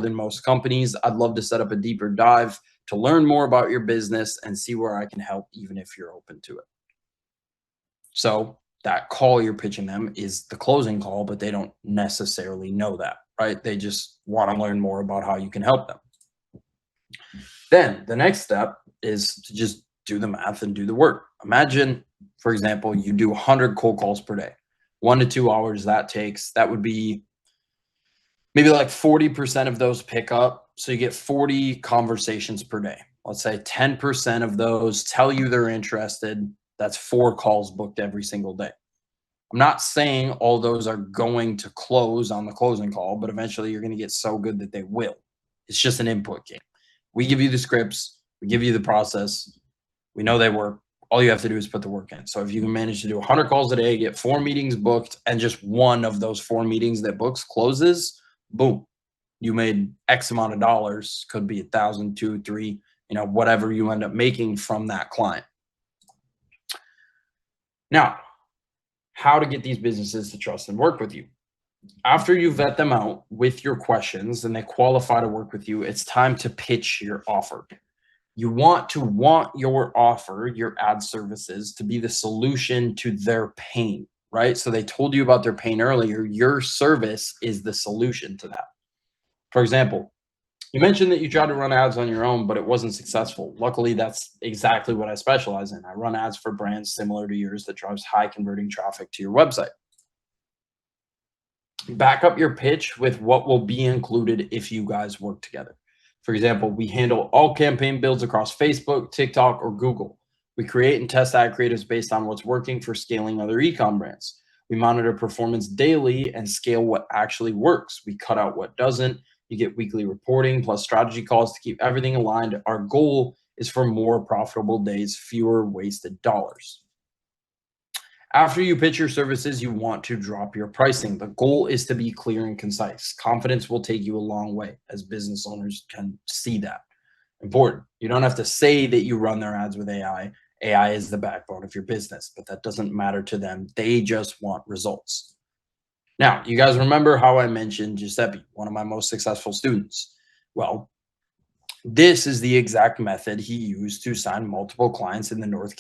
than most companies. I'd love to set up a deeper dive to learn more about your business and see where I can help, even if you're open to it. So that call you're pitching them is the closing call, but they don't necessarily know that, right? They just want to learn more about how you can help them. Then the next step is to just do the math and do the work. Imagine, for example, you do 100 cold calls per day, 1 to 2 hours that takes. That would be maybe like 40% of those pick up. So you get 40 conversations per day. Let's say 10% of those tell you they're interested. That's 4 calls booked every single day. I'm not saying all those are going to close on the closing call, but eventually you're going to get so good that they will. It's just an input game. We give you the scripts, we give you the process, we know they work. All you have to do is put the work in. So if you can manage to do 100 calls a day, get 4 meetings booked, and just one of those 4 meetings that books closes, boom, you made X amount of dollars. Could be 1,000, 2, 3, whatever you end up making from that client. Now, how to get these businesses to trust and work with you. After you vet them out with your questions and they qualify to work with you, it's time to pitch your offer. You want your offer, your ad services, to be the solution to their pain, right? So they told you about their pain earlier. Your service is the solution to that. For example, you mentioned that you tried to run ads on your own, but it wasn't successful. Luckily, that's exactly what I specialize in. I run ads for brands similar to yours that drives high converting traffic to your website. Back up your pitch with what will be included if you guys work together. For example, we handle all campaign builds across Facebook, TikTok, or Google. We create and test ad creatives based on what's working for scaling other e-com brands. We monitor performance daily and scale what actually works. We cut out what doesn't. You get weekly reporting plus strategy calls to keep everything aligned. Our goal is for more profitable days, fewer wasted dollars. After you pitch your services, you want to drop your pricing. The goal is to be clear and concise. Confidence will take you a long way, as business owners can see that. Important. You don't have to say that you run their ads with AI. AI is the backbone of your business, but that doesn't matter to them. They just want results. Now, you guys remember how I mentioned Giuseppe, one of my most successful students? Well, this is the exact method he used to sign multiple clients in the North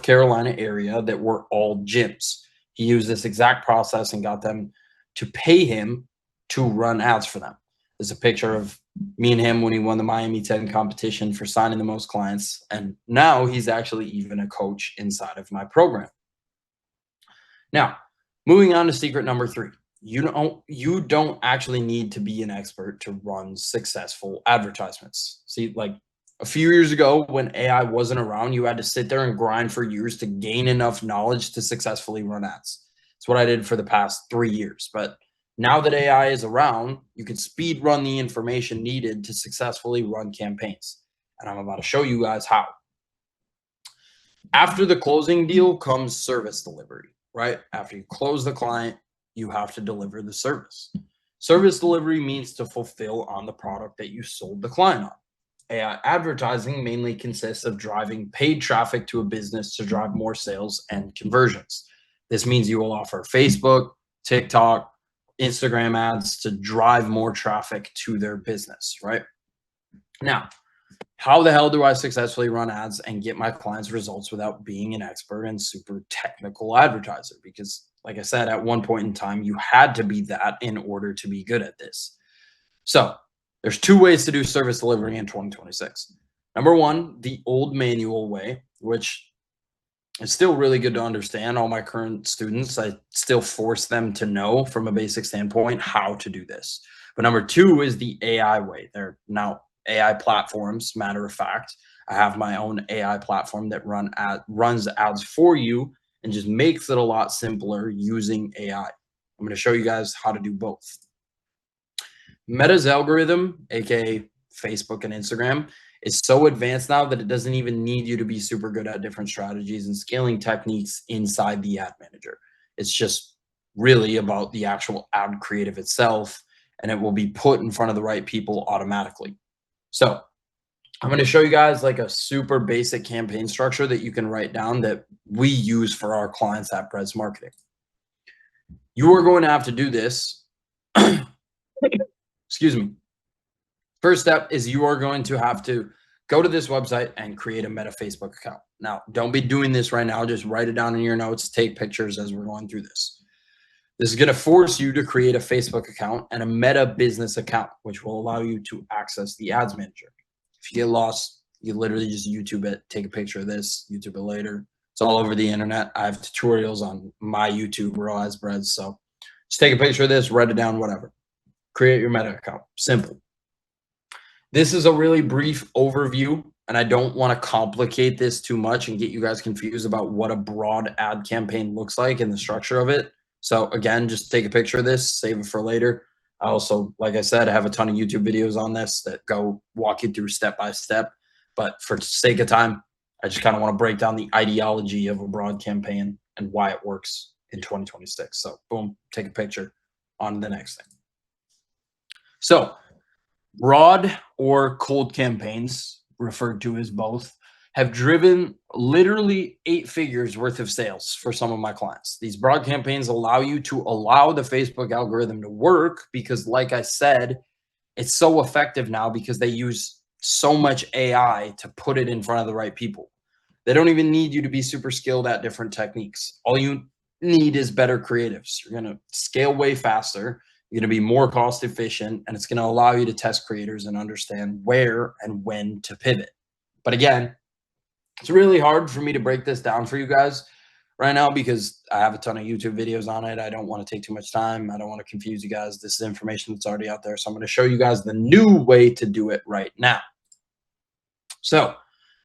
Carolina area that were all gyms. He used this exact process and got them to pay him to run ads for them. There's a picture of me and him when he won the Miami 10 competition for signing the most clients. And now he's actually even a coach inside of my program. Now, moving on to secret number 3. You don't actually need to be an expert to run successful advertisements. See, like a few years ago when AI wasn't around, you had to sit there and grind for years to gain enough knowledge to successfully run ads. It's what I did for the past 3 years. But now that AI is around, you can speed run the information needed to successfully run campaigns. And I'm about to show you guys how. After the closing deal comes service delivery, right? After you close the client, you have to deliver the service. Service delivery means to fulfill on the product that you sold the client on. AI advertising mainly consists of driving paid traffic to a business to drive more sales and conversions. This means you will offer Facebook, TikTok, Instagram ads to drive more traffic to their business, right? Now, how the hell do I successfully run ads and get my clients results without being an expert and super technical advertiser? Because like I said, at one point in time, you had to be that in order to be good at this. So there's 2 ways to do service delivery in 2026. Number 1, the old manual way, which is still really good to understand. All my current students, I still force them to know from a basic standpoint how to do this. But number 2 is the AI way. They're now AI platforms, matter of fact. I have my own AI platform that runs ads for you and just makes it a lot simpler using AI. I'm going to show you guys how to do both. Meta's algorithm, aka Facebook and Instagram, is so advanced now that it doesn't even need you to be super good at different strategies and scaling techniques inside the ad manager. It's just really about the actual ad creative itself, and it will be put in front of the right people automatically. So I'm going to show you guys like a super basic campaign structure that you can write down that we use for our clients at Brez Marketing. You are going to have to do this excuse me, First step is you are going to have to go to this website and create a Meta Facebook account. Now, don't be doing this right now. Just write it down in your notes, take pictures as we're going through this. This is going to force you to create a Facebook account and a Meta business account, which will allow you to access the ads manager. If you get lost, you literally just YouTube it, take a picture of this, YouTube it later. It's all over the internet. I have tutorials on my YouTube, Brez. So just take a picture of this, write it down, whatever. Create your Meta account. Simple. This is a really brief overview, and I don't want to complicate this too much and get you guys confused about what a broad ad campaign looks like and the structure of it. So again, just take a picture of this, save it for later. I also, like I said, I have a ton of YouTube videos on this that go walk you through step by step. But for sake of time, I just kind of want to break down the ideology of a broad campaign and why it works in 2026. So boom, take a picture, on to the next thing. So broad or cold campaigns, referred to as both, have driven literally 8 figures worth of sales for some of my clients. These broad campaigns allow you to allow the Facebook algorithm to work because, like I said, it's so effective now because they use so much AI to put it in front of the right people. They don't even need you to be super skilled at different techniques. All you need is better creatives. You're going to scale way faster. You're going to be more cost efficient, and it's going to allow you to test creators and understand where and when to pivot. But again, it's really hard for me to break this down for you guys right now because I have a ton of YouTube videos on it. I don't want to take too much time. I don't want to confuse you guys. This is information that's already out there. So I'm going to show you guys the new way to do it right now. So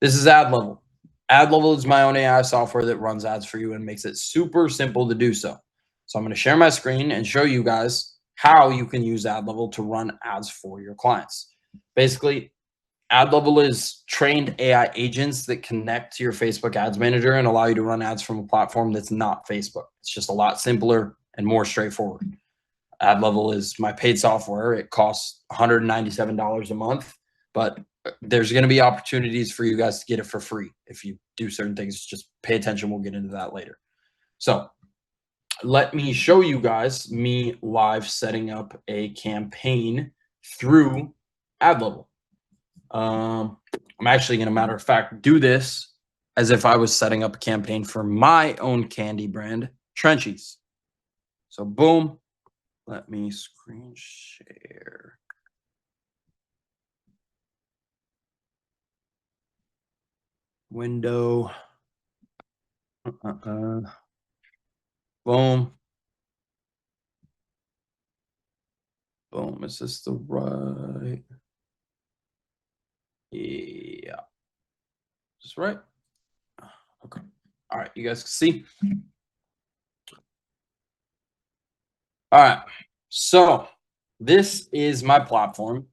this is Ad Level. Ad Level is my own AI software that runs ads for you and makes it super simple to do so. So I'm going to share my screen and show you guys how you can use Ad Level to run ads for your clients. Basically, Ad Level is trained AI agents that connect to your Facebook Ads Manager and allow you to run ads from a platform that's not Facebook. It's just a lot simpler and more straightforward. Ad Level is my paid software. It costs $197 a month, but there's going to be opportunities for you guys to get it for free if you do certain things. Just pay attention. We'll get into that later. So let me show you guys me live setting up a campaign through Ad Level. I'm actually going to, matter of fact, do this as if I was setting up a campaign for my own candy brand, Trenchies. So boom, let me screen share. Window. Boom. Boom. Is this the right? Yeah. Is this right? Okay. All right. You guys can see. All right. So this is my platform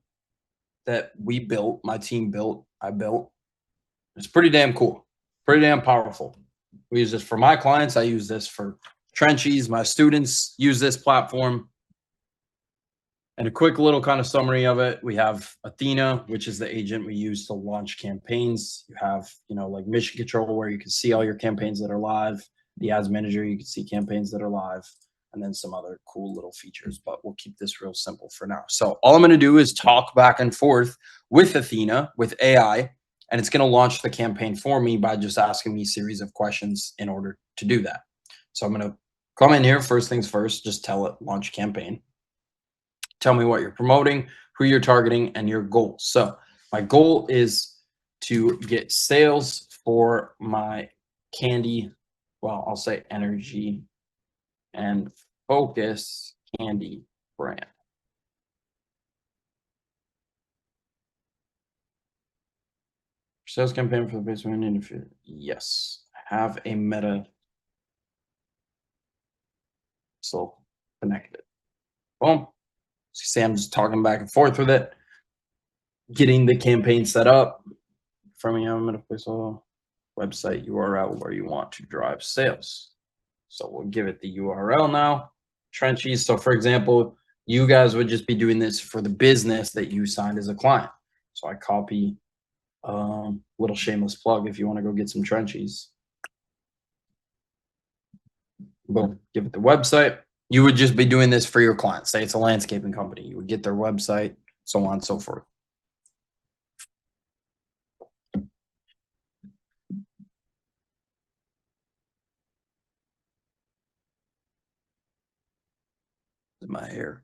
that we built, my team built, I built. It's pretty damn cool, pretty damn powerful. We use this for my clients. I use this for Trenchies. My students use this platform. And a quick little kind of summary of it. We have Athena, which is the agent we use to launch campaigns. You have, like Mission Control, where you can see all your campaigns that are live. The Ads Manager, you can see campaigns that are live, and then some other cool little features, but we'll keep this real simple for now. So all I'm going to do is talk back and forth with Athena, with AI, and it's going to launch the campaign for me by just asking me a series of questions in order to do that. So I'm going to come in here, first things first, just tell it launch campaign. Tell me what you're promoting, who you're targeting, and your goals. So my goal is to get sales for my candy, well, I'll say energy and focus candy brand. Sales campaign for the basement interview. Yes, have a Meta so connected. Boom. See, I'm just talking back and forth with it, getting the campaign set up. From me, I'm going to place a website URL where you want to drive sales. So we'll give it the URL now, Trenchies. So for example, you guys would just be doing this for the business that you signed as a client. So I copy little shameless plug if you want to go get some Trenchies. Boom, give it the website. You would just be doing this for your clients. Say it's a landscaping company. You would get their website, so on and so forth. my hair.